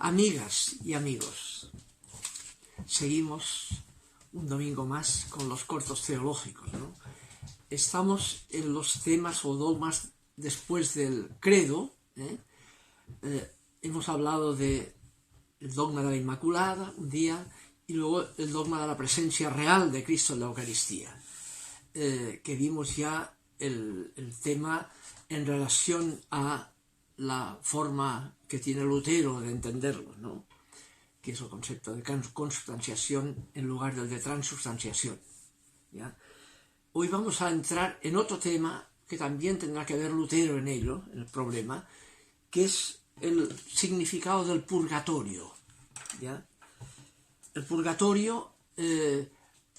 Amigas y amigos, seguimos un domingo más con los cortos teológicos, ¿no? Estamos en los temas o dogmas después del credo. Hemos hablado del dogma de la Inmaculada un día y luego el dogma de la presencia real de Cristo en la Eucaristía, que vimos ya el tema en relación a la forma que tiene Lutero de entenderlo, ¿no? Que es el concepto de consubstanciación en lugar del de transubstanciación, ¿ya? Hoy vamos a entrar en otro tema que también tendrá que ver Lutero en ello, en el problema, que es el significado del purgatorio, ¿ya? El purgatorio,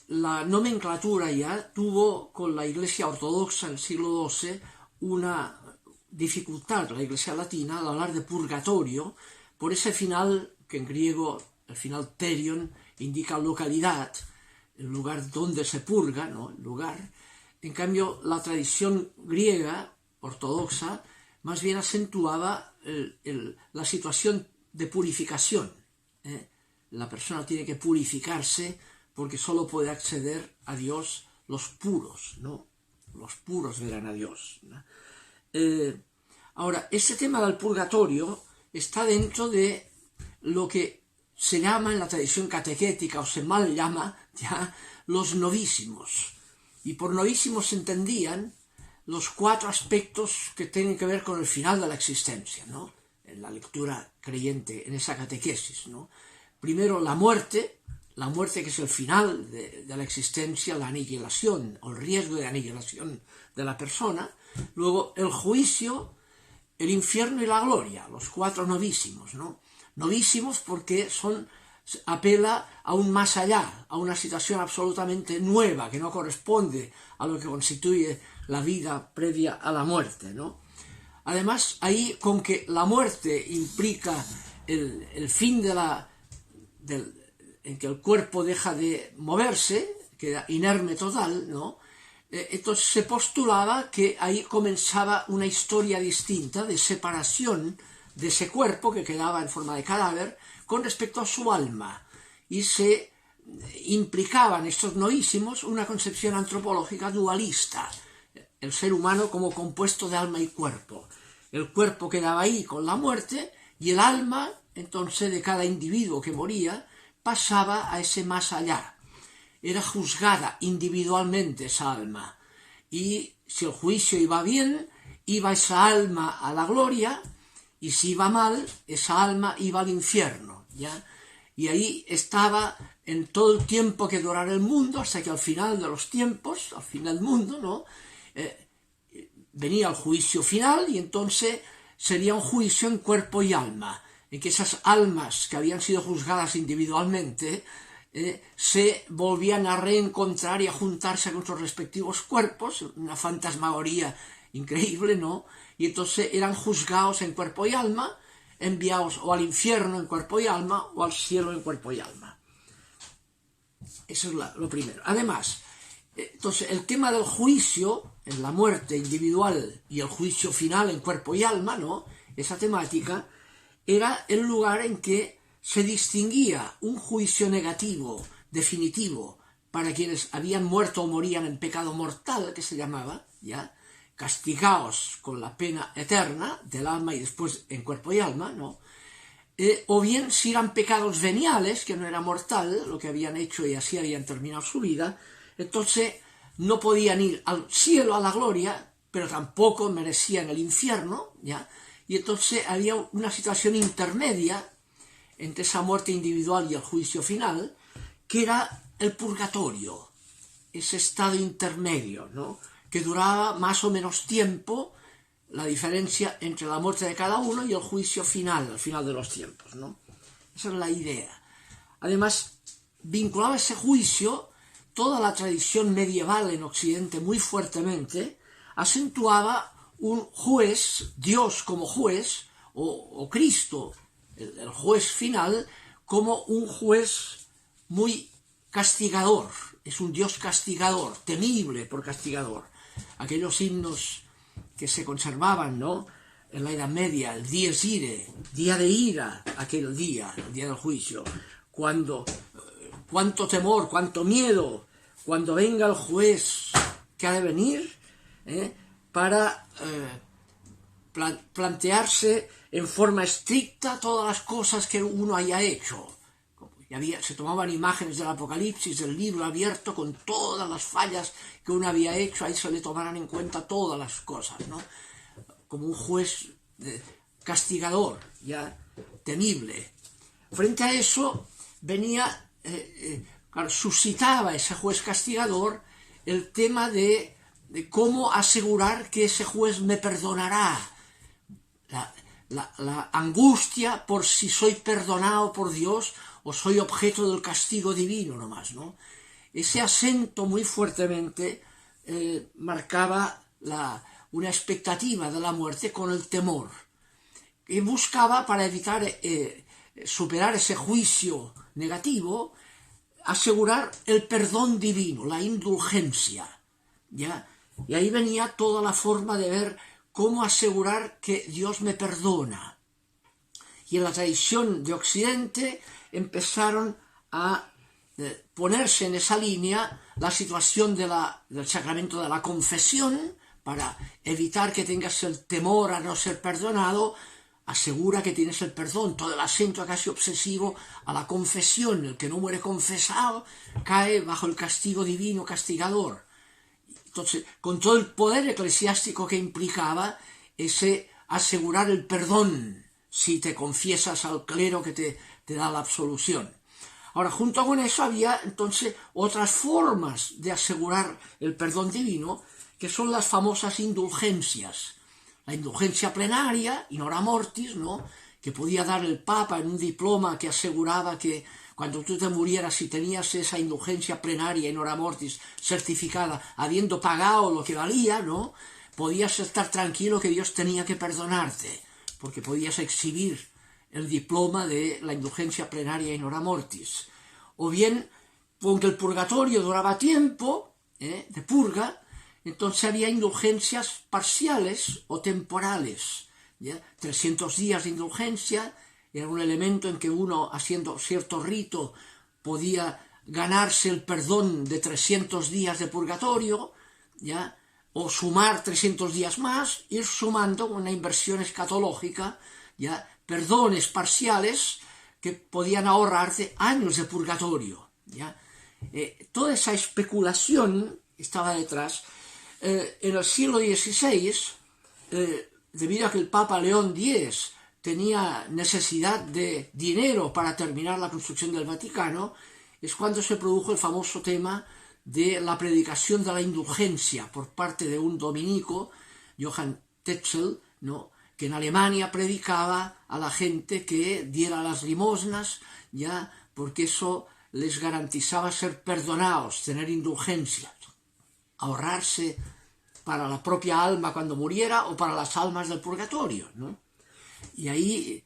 la nomenclatura ya tuvo con la Iglesia ortodoxa en el siglo XII una dificultad, la Iglesia latina, al hablar de purgatorio, por ese final que en griego, el final terion, indica localidad, el lugar donde se purga, ¿no? El lugar. En cambio, la tradición griega ortodoxa más bien acentuaba la situación de purificación. La persona tiene que purificarse porque solo puede acceder a Dios los puros, ¿no? Los puros verán a Dios, ¿no? Ahora, este tema del purgatorio está dentro de lo que se llama en la tradición catequética, o se mal llama ya, los novísimos. Y por novísimos se entendían los 4 aspectos que tienen que ver con el final de la existencia, ¿no? En la lectura creyente, en esa catequesis, ¿no? Primero la muerte que es el final de la existencia, la aniquilación, o el riesgo de aniquilación de la persona. Luego el juicio, el infierno y la gloria, los 4 novísimos, ¿no? Novísimos porque apela a un más allá, a una situación absolutamente nueva que no corresponde a lo que constituye la vida previa a la muerte, ¿no? Además, ahí con que la muerte implica el fin en que el cuerpo deja de moverse, queda inerme total, ¿no? Entonces se postulaba que ahí comenzaba una historia distinta de separación de ese cuerpo que quedaba en forma de cadáver con respecto a su alma, y se implicaban estos novísimos una concepción antropológica dualista, el ser humano como compuesto de alma y cuerpo. El cuerpo quedaba ahí con la muerte y el alma, entonces, de cada individuo que moría pasaba a ese más allá. Era juzgada individualmente esa alma, y si el juicio iba bien, iba esa alma a la gloria, y si iba mal, esa alma iba al infierno, ¿ya? Y ahí estaba en todo el tiempo que durara el mundo, hasta que al final de los tiempos, al fin del mundo, ¿no? Venía el juicio final, y entonces sería un juicio en cuerpo y alma, en que esas almas que habían sido juzgadas individualmente se volvían a reencontrar y a juntarse con sus respectivos cuerpos, una fantasmagoría increíble, ¿no? Y entonces eran juzgados en cuerpo y alma, enviados o al infierno en cuerpo y alma, o al cielo en cuerpo y alma. Eso es lo primero. Además, entonces el tema del juicio en la muerte individual y el juicio final en cuerpo y alma, ¿no? Esa temática era el lugar en que se distinguía un juicio negativo, definitivo, para quienes habían muerto o morían en pecado mortal, que se llamaba, ¿ya? Castigados con la pena eterna del alma y después en cuerpo y alma, ¿no? O bien si eran pecados veniales, que no era mortal, lo que habían hecho y así habían terminado su vida, entonces no podían ir al cielo, a la gloria, pero tampoco merecían el infierno, ¿ya? Y entonces había una situación intermedia entre esa muerte individual y el juicio final, que era el purgatorio, ese estado intermedio, ¿no? Que duraba más o menos tiempo, la diferencia entre la muerte de cada uno y el juicio final, al final de los tiempos, ¿no? Esa es la idea. Además, vinculaba ese juicio, toda la tradición medieval en Occidente muy fuertemente, acentuaba un juez, Dios como juez, o Cristo, el juez final, como un juez muy castigador. Es un Dios castigador, temible por castigador. Aquellos himnos que se conservaban, ¿no? en la Edad Media, el dies irae, día de ira, aquel día, el día del juicio, cuánto temor, cuánto miedo, cuando venga el juez que ha de venir, para plantearse en forma estricta todas las cosas que uno haya hecho. Se tomaban imágenes del Apocalipsis, del libro abierto con todas las fallas que uno había hecho, ahí se le tomaran en cuenta todas las cosas, ¿no? Como un juez castigador, ya temible. Frente a eso venía, suscitaba ese juez castigador el tema de cómo asegurar que ese juez me perdonará. La angustia por si soy perdonado por Dios o soy objeto del castigo divino nomás, ¿no? Ese acento muy fuertemente marcaba una expectativa de la muerte con el temor, y buscaba, para evitar superar ese juicio negativo, asegurar el perdón divino, la indulgencia, ¿ya? Y ahí venía toda la forma de ver cómo asegurar que Dios me perdona. Y en la tradición de Occidente empezaron a ponerse en esa línea la situación del sacramento de la confesión, para evitar que tengas el temor a no ser perdonado. Asegura que tienes el perdón, todo el acento casi obsesivo a la confesión. El que no muere confesado cae bajo el castigo divino castigador. Entonces, con todo el poder eclesiástico que implicaba ese asegurar el perdón si te confiesas al clero que te da la absolución. Ahora, junto con eso había entonces otras formas de asegurar el perdón divino, que son las famosas indulgencias. La indulgencia plenaria, in hora mortis, ¿no?, que podía dar el Papa en un diploma que aseguraba que cuando tú te murieras, si tenías esa indulgencia plenaria in hora mortis certificada, habiendo pagado lo que valía, ¿no?, podías estar tranquilo que Dios tenía que perdonarte, porque podías exhibir el diploma de la indulgencia plenaria in hora mortis. O bien, porque el purgatorio duraba tiempo, de purga, entonces había indulgencias parciales o temporales, ¿ya? 300 días de indulgencia era un elemento en que uno, haciendo cierto rito, podía ganarse el perdón de 300 días de purgatorio, ¿ya?, o sumar 300 días más, ir sumando una inversión escatológica, ¿ya?, perdones parciales que podían ahorrarte años de purgatorio, ¿ya? Toda esa especulación estaba detrás. En el siglo XVI, debido a que el Papa León X tenía necesidad de dinero para terminar la construcción del Vaticano, es cuando se produjo el famoso tema de la predicación de la indulgencia por parte de un dominico, Johann Tetzel, ¿no?, que en Alemania predicaba a la gente que diera las limosnas, ya, porque eso les garantizaba ser perdonados, tener indulgencias, ahorrarse para la propia alma cuando muriera o para las almas del purgatorio, ¿no? Y ahí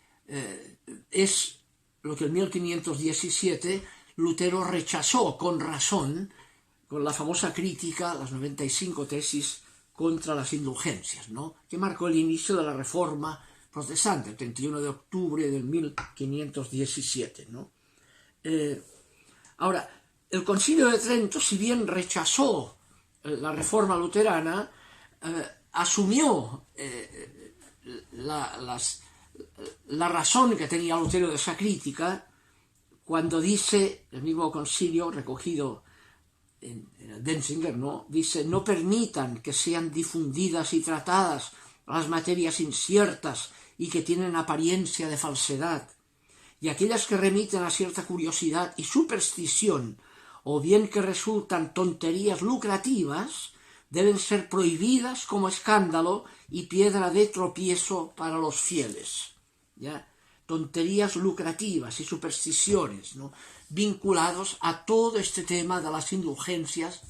es lo que en 1517 Lutero rechazó con razón, con la famosa crítica, las 95 tesis contra las indulgencias, ¿no?, que marcó el inicio de la Reforma protestante, el 31 de octubre del 1517, ¿no? Ahora, el Concilio de Trento, si bien rechazó la Reforma luterana, asumió la razón que tenía Lutero de esa crítica, cuando dice, el mismo concilio recogido en el Denzinger, ¿no?, dice: no permitan que sean difundidas y tratadas las materias inciertas y que tienen apariencia de falsedad, y aquellas que remiten a cierta curiosidad y superstición, o bien que resultan tonterías lucrativas, deben ser prohibidas como escándalo y piedra de tropiezo para los fieles, ¿ya? Tonterías lucrativas y supersticiones, ¿no?, vinculados a todo este tema de las indulgencias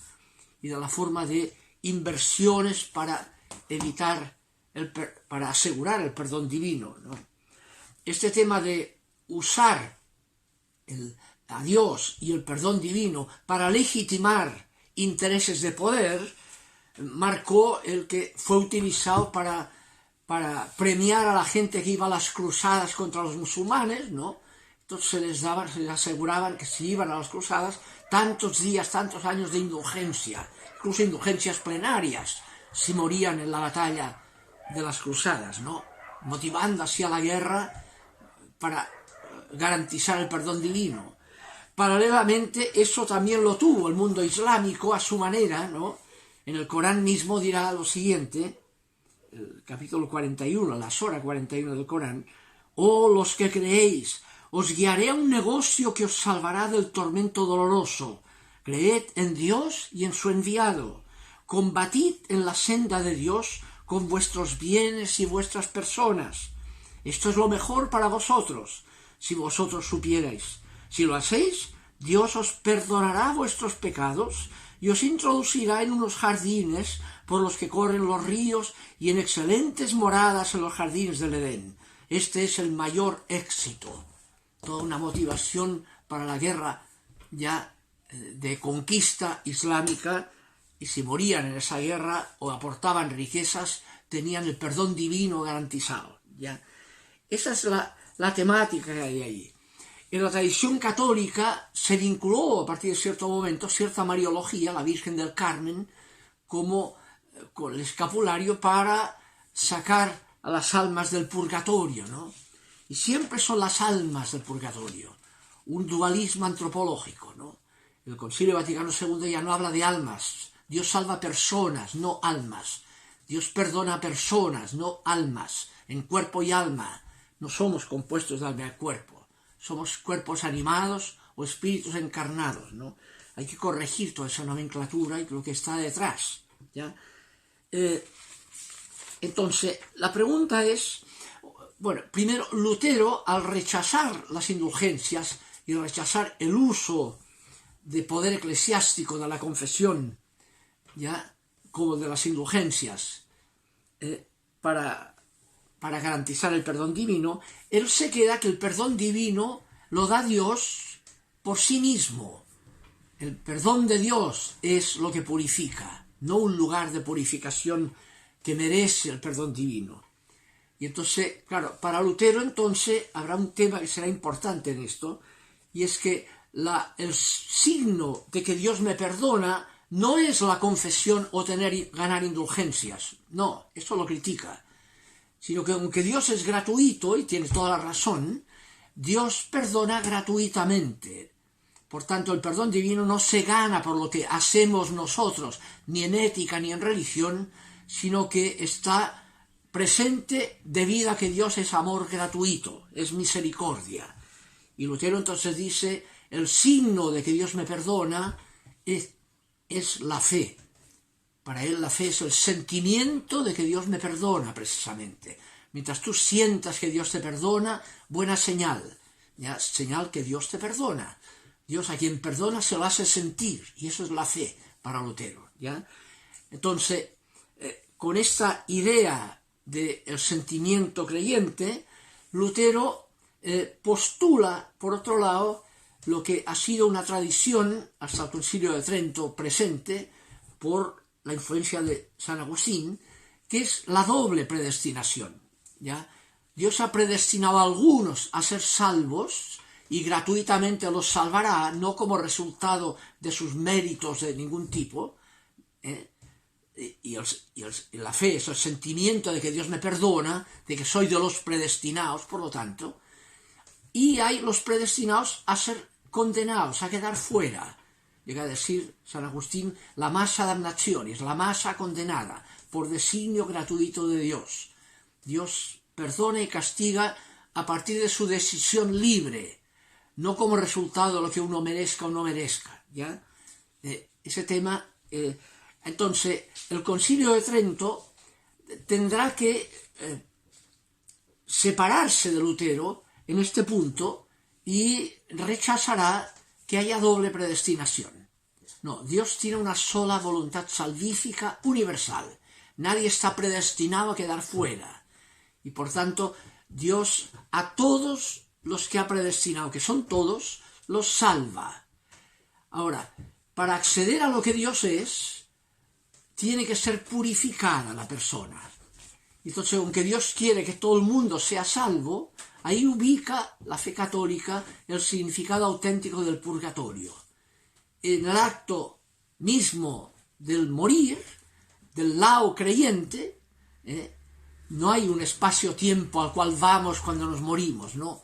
y de la forma de inversiones para evitar, para asegurar el perdón divino, ¿no? Este tema de usar a Dios y el perdón divino para legitimar intereses de poder marcó el que fue utilizado para para premiar a la gente que iba a las cruzadas contra los musulmanes, ¿no? Entonces se les aseguraban que si iban a las cruzadas, tantos días, tantos años de indulgencia, incluso indulgencias plenarias, si morían en la batalla de las cruzadas, ¿no? Motivando así a la guerra para garantizar el perdón divino. Paralelamente, eso también lo tuvo el mundo islámico a su manera, ¿no? En el Corán mismo dirá lo siguiente, el capítulo 41, la sura 41 del Corán: «Oh los que creéis, os guiaré a un negocio que os salvará del tormento doloroso. Creed en Dios y en su enviado. Combatid en la senda de Dios con vuestros bienes y vuestras personas. Esto es lo mejor para vosotros, si vosotros supierais. Si lo hacéis, Dios os perdonará vuestros pecados y os introducirá en unos jardines por los que corren los ríos y en excelentes moradas en los jardines del Edén. Este es el mayor éxito». Toda una motivación para la guerra ya de conquista islámica, y si morían en esa guerra o aportaban riquezas, tenían el perdón divino garantizado. ¿Ya? Esa es la temática que hay ahí. En la tradición católica se vinculó a partir de cierto momento cierta mariología, la Virgen del Carmen, como con el escapulario para sacar a las almas del purgatorio, ¿no? Y siempre son las almas del purgatorio, un dualismo antropológico, ¿no? El Concilio Vaticano II ya no habla de almas. Dios salva personas, no almas. Dios perdona a personas, no almas, en cuerpo y alma. No somos compuestos de alma y cuerpo. Somos cuerpos animados o espíritus encarnados, ¿no? Hay que corregir toda esa nomenclatura y lo que está detrás, ¿ya? Entonces, la pregunta es, bueno, primero, Lutero, al rechazar las indulgencias y rechazar el uso de poder eclesiástico de la confesión, ¿ya?, como de las indulgencias, para garantizar el perdón divino, él se queda que el perdón divino lo da Dios por sí mismo. El perdón de Dios es lo que purifica, no un lugar de purificación que merece el perdón divino. Y entonces, claro, para Lutero entonces habrá un tema que será importante en esto, y es que el signo de que Dios me perdona no es la confesión o ganar indulgencias, no, esto lo critica, sino que aunque Dios es gratuito, y tiene toda la razón, Dios perdona gratuitamente. Por tanto, el perdón divino no se gana por lo que hacemos nosotros, ni en ética ni en religión, sino que está presente debido a que Dios es amor gratuito, es misericordia. Y Lutero entonces dice, el signo de que Dios me perdona es la fe. Para él la fe es el sentimiento de que Dios me perdona, precisamente. Mientras tú sientas que Dios te perdona, buena señal, ¿ya? Señal que Dios te perdona. Dios a quien perdona se lo hace sentir, y eso es la fe para Lutero, ¿ya? Entonces, con esta idea del sentimiento creyente, Lutero postula, por otro lado, lo que ha sido una tradición hasta el Concilio de Trento presente por la influencia de San Agustín, que es la doble predestinación, ¿ya? Dios ha predestinado a algunos a ser salvos y gratuitamente los salvará, no como resultado de sus méritos de ningún tipo, y la fe es el sentimiento de que Dios me perdona, de que soy de los predestinados, por lo tanto, y hay los predestinados a ser condenados, a quedar fuera. Llega a decir San Agustín, la masa damnationis, la masa condenada, por designio gratuito de Dios. Dios perdona y castiga a partir de su decisión libre, no como resultado de lo que uno merezca o no merezca, ¿ya? Ese tema, entonces, el Concilio de Trento tendrá que separarse de Lutero en este punto y rechazará que haya doble predestinación. No, Dios tiene una sola voluntad salvífica universal. Nadie está predestinado a quedar fuera. Y por tanto, Dios a todos los que ha predestinado, que son todos, los salva. Ahora, para acceder a lo que Dios es, tiene que ser purificada la persona. Entonces, aunque Dios quiere que todo el mundo sea salvo, ahí ubica la fe católica el significado auténtico del purgatorio. En el acto mismo del morir, del lao creyente, no hay un espacio-tiempo al cual vamos cuando nos morimos, no.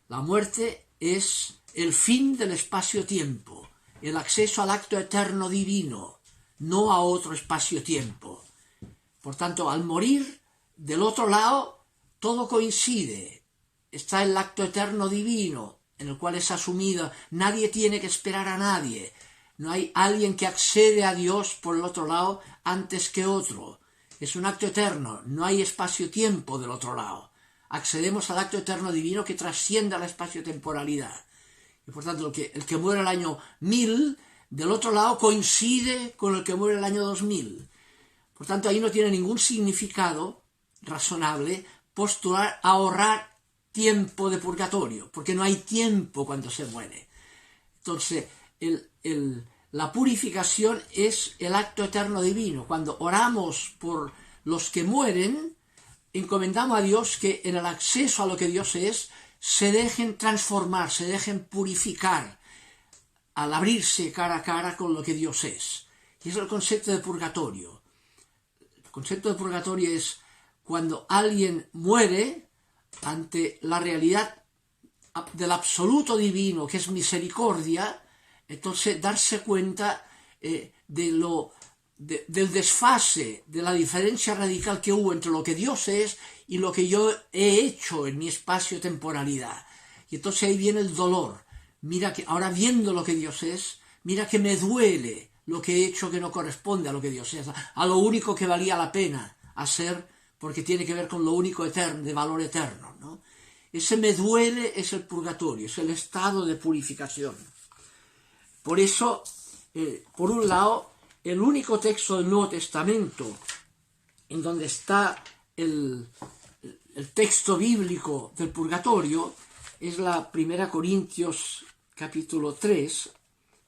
La muerte es el fin del espacio-tiempo, el acceso al acto eterno divino, no a otro espacio-tiempo. Por tanto, al morir, del otro lado, todo coincide. Está el acto eterno divino, en el cual es asumido, nadie tiene que esperar a nadie. No hay alguien que accede a Dios por el otro lado antes que otro. Es un acto eterno, no hay espacio-tiempo del otro lado. Accedemos al acto eterno divino que trasciende la espacio-temporalidad. Y por tanto, el que muere el año 1000, del otro lado coincide con el que muere el año 2000. Por tanto, ahí no tiene ningún significado razonable postular ahorrar tiempo de purgatorio, porque no hay tiempo cuando se muere. Entonces, la purificación es el acto eterno divino. Cuando oramos por los que mueren, encomendamos a Dios que en el acceso a lo que Dios es, se dejen transformar, se dejen purificar, al abrirse cara a cara con lo que Dios es. Y es el concepto de purgatorio. El concepto de purgatorio es cuando alguien muere ante la realidad del absoluto divino, que es misericordia, entonces darse cuenta del desfase, de la diferencia radical que hubo entre lo que Dios es y lo que yo he hecho en mi espacio-temporalidad. Y entonces ahí viene el dolor. Mira que ahora viendo lo que Dios es, mira que me duele lo que he hecho que no corresponde a lo que Dios es, a lo único que valía la pena hacer, porque tiene que ver con lo único eterno, de valor eterno, ¿no? Ese me duele es el purgatorio, es el estado de purificación. Por eso, por un lado, el único texto del Nuevo Testamento en donde está el texto bíblico del purgatorio es la 1 Corintios capítulo 3,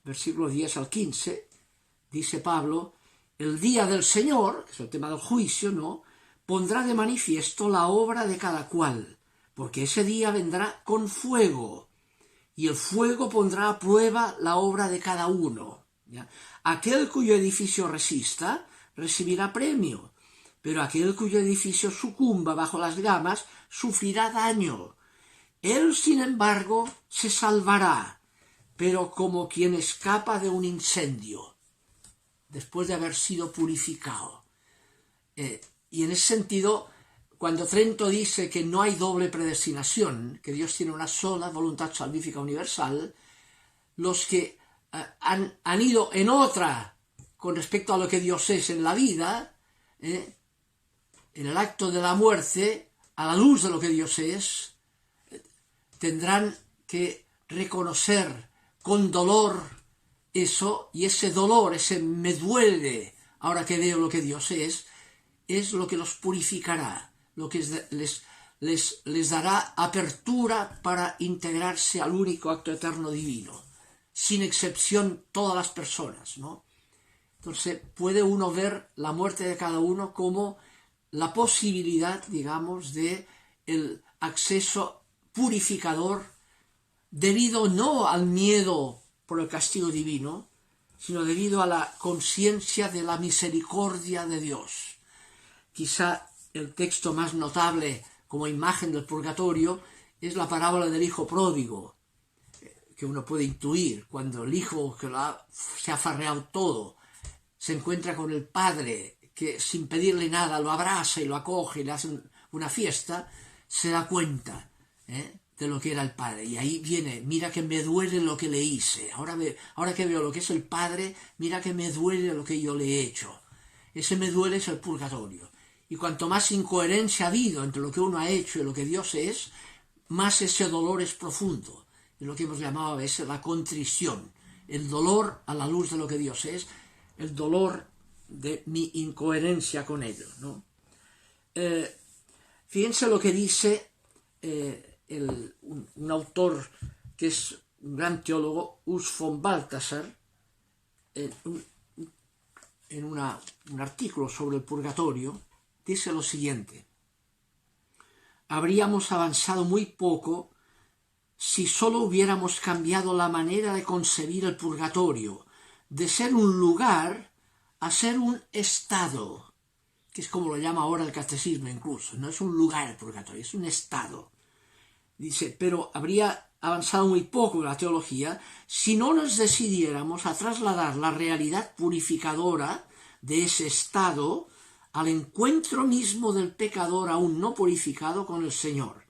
versículos 10 al 15, dice Pablo, el día del Señor, que es el tema del juicio, ¿no?, pondrá de manifiesto la obra de cada cual, porque ese día vendrá con fuego, y el fuego pondrá a prueba la obra de cada uno. ¿Ya? Aquel cuyo edificio resista, recibirá premio, pero aquel cuyo edificio sucumba bajo las llamas, sufrirá daño. Él, sin embargo, se salvará, pero como quien escapa de un incendio, después de haber sido purificado. Y en ese sentido, cuando Trento dice que no hay doble predestinación, que Dios tiene una sola voluntad salvífica universal, los que han ido en otra con respecto a lo que Dios es en la vida, en el acto de la muerte, a la luz de lo que Dios es, tendrán que reconocer con dolor eso, y ese dolor, ese me duele ahora que veo lo que Dios es lo que los purificará, lo que les dará apertura para integrarse al único acto eterno divino, sin excepción todas las personas, ¿no? Entonces puede uno ver la muerte de cada uno como la posibilidad, digamos, de el acceso purificador debido no al miedo por el castigo divino, sino debido a la conciencia de la misericordia de Dios. Quizá el texto más notable como imagen del purgatorio es la parábola del hijo pródigo, que uno puede intuir cuando el hijo que se ha farreado todo se encuentra con el padre que sin pedirle nada lo abraza y lo acoge y le hace una fiesta, se da cuenta de lo que era el padre. Y ahí viene, mira que me duele lo que le hice. Ahora que veo lo que es el padre, mira que me duele lo que yo le he hecho. Ese me duele es el purgatorio. Y cuanto más incoherencia ha habido entre lo que uno ha hecho y lo que Dios es, más ese dolor es profundo. Es lo que hemos llamado a veces la contrición. El dolor a la luz de lo que Dios es, el dolor de mi incoherencia con ello, ¿no? Fíjense lo que dice un autor que es un gran teólogo, Urs von Balthasar, en un artículo sobre el purgatorio, dice lo siguiente: habríamos avanzado muy poco si solo hubiéramos cambiado la manera de concebir el purgatorio, de ser un lugar a ser un estado, que es como lo llama ahora el catecismo incluso. No es un lugar el purgatorio, es un estado. Dice, pero habría avanzado muy poco la teología si no nos decidiéramos a trasladar la realidad purificadora de ese estado al encuentro mismo del pecador aún no purificado con el Señor.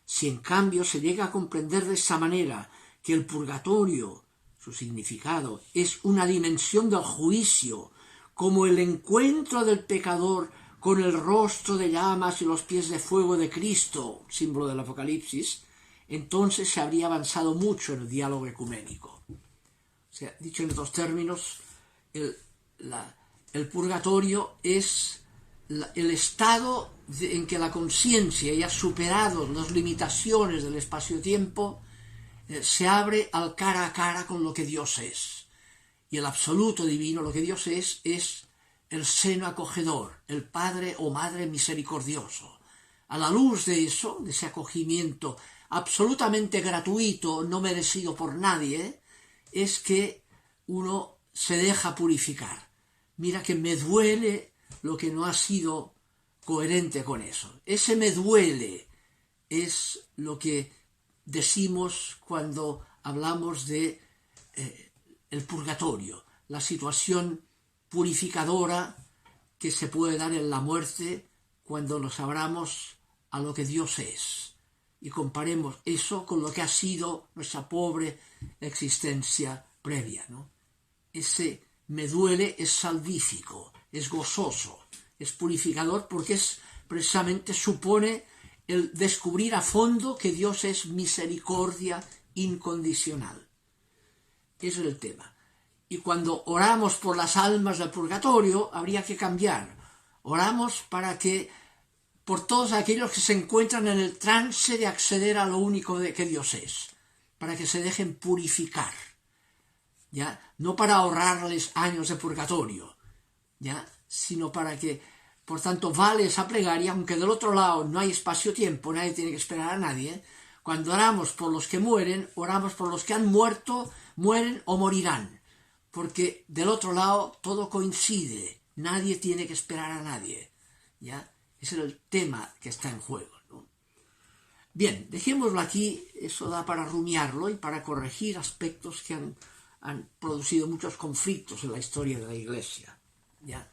Si en cambio se llega a comprender de esa manera que el purgatorio, su significado, es una dimensión del juicio, como el encuentro del pecador con el rostro de llamas y los pies de fuego de Cristo, símbolo del Apocalipsis, entonces se habría avanzado mucho en el diálogo ecuménico. O sea, dicho en otros términos, el purgatorio es el estado en que la conciencia, ya superado las limitaciones del espacio-tiempo, se abre al cara a cara con lo que Dios es. Y el absoluto divino, lo que Dios es el seno acogedor, el Padre o Madre misericordioso. A la luz de eso, de ese acogimiento absolutamente gratuito, no merecido por nadie, es que uno se deja purificar. Mira que me duele lo que no ha sido coherente con eso. Ese me duele es lo que decimos cuando hablamos de el purgatorio, la situación purificadora que se puede dar en la muerte cuando nos abramos a lo que Dios es y comparemos eso con lo que ha sido nuestra pobre existencia previa, ¿no? Ese me duele es salvífico, es gozoso, es purificador porque precisamente supone el descubrir a fondo que Dios es misericordia incondicional. Ese es el tema. Y cuando oramos por las almas del purgatorio, habría que cambiar. Oramos por todos aquellos que se encuentran en el trance de acceder a lo único que Dios es, para que se dejen purificar, ¿ya? No para ahorrarles años de purgatorio, ¿ya? Sino para que, por tanto, vale esa plegaria, aunque del otro lado no hay espacio-tiempo, nadie tiene que esperar a nadie. Cuando oramos por los que mueren, oramos por los que han muerto, mueren o morirán, porque del otro lado todo coincide, nadie tiene que esperar a nadie, ¿ya? Ese es el tema que está en juego, ¿no? Bien, dejémoslo aquí, eso da para rumiarlo y para corregir aspectos que han producido muchos conflictos en la historia de la Iglesia, ¿ya?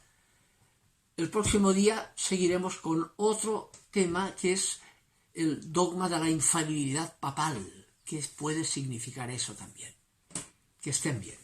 El próximo día seguiremos con otro tema que es el dogma de la infalibilidad papal, que puede significar eso también. Que estén bien.